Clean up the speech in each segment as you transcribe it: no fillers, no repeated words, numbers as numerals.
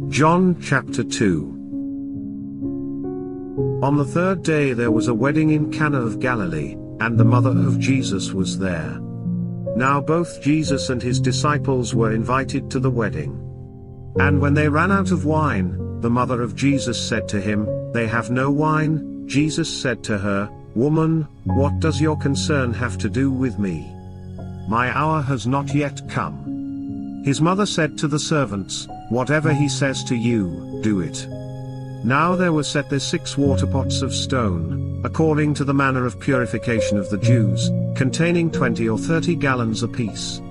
John chapter 2. On the third day there was a wedding in Cana of Galilee, and the mother of Jesus was there. Now both Jesus and his disciples were invited to the wedding. And when they ran out of wine, the mother of Jesus said to him, "They have no wine." Jesus said to her, "Woman, what does your concern have to do with me? My hour has not yet come." His mother said to the servants, "Whatever he says to you, do it." Now there were set there 6 water pots of stone, according to the manner of purification of the Jews, containing 20 or 30 gallons apiece.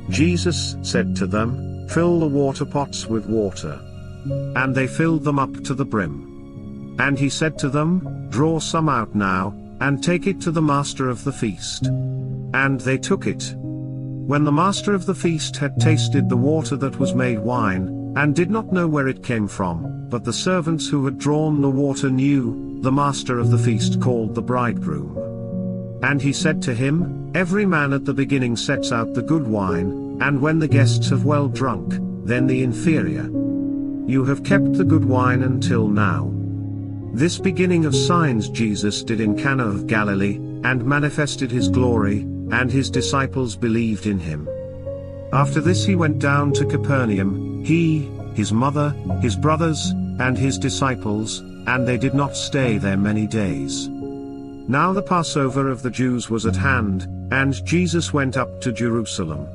Jesus said to them, "Fill the water pots with water." And they filled them up to the brim. And he said to them, "Draw some out now, and take it to the master of the feast." And they took it. When the master of the feast had tasted the water that was made wine, and did not know where it came from, but the servants who had drawn the water knew, the master of the feast called the bridegroom. And he said to him, "Every man at the beginning sets out the good wine, and when the guests have well drunk, then the inferior. You have kept the good wine until now." This beginning of signs Jesus did in Cana of Galilee, and manifested his glory, and his disciples believed in him. After this he went down to Capernaum, he, his mother, his brothers, and his disciples, and they did not stay there many days. Now the Passover of the Jews was at hand, and Jesus went up to Jerusalem.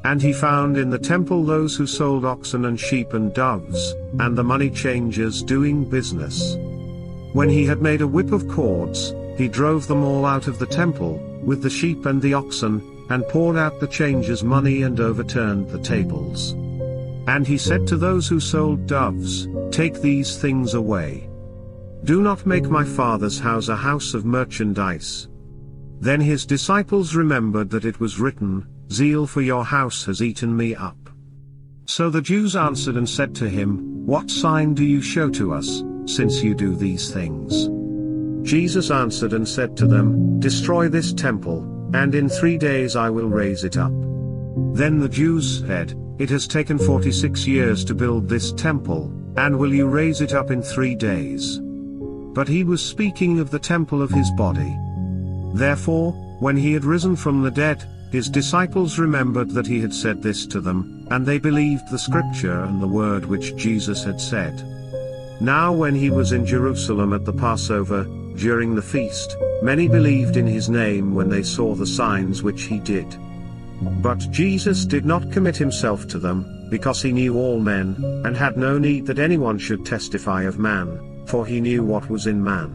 And he found in the temple those who sold oxen and sheep and doves, and the money changers doing business. When he had made a whip of cords, he drove them all out of the temple, with the sheep and the oxen, and poured out the changers' money and overturned the tables. And he said to those who sold doves, "Take these things away. Do not make my Father's house a house of merchandise." Then his disciples remembered that it was written, "Zeal for your house has eaten me up." So the Jews answered and said to him, "What sign do you show to us, since you do these things?" Jesus answered and said to them, "Destroy this temple, and in 3 days I will raise it up." Then the Jews said, "It has taken 46 years to build this temple, and will you raise it up in 3 days?" But he was speaking of the temple of his body. Therefore, when he had risen from the dead, his disciples remembered that he had said this to them, and they believed the scripture and the word which Jesus had said. Now when he was in Jerusalem at the Passover, during the feast, many believed in his name when they saw the signs which he did. But Jesus did not commit himself to them, because he knew all men, and had no need that anyone should testify of man, for he knew what was in man.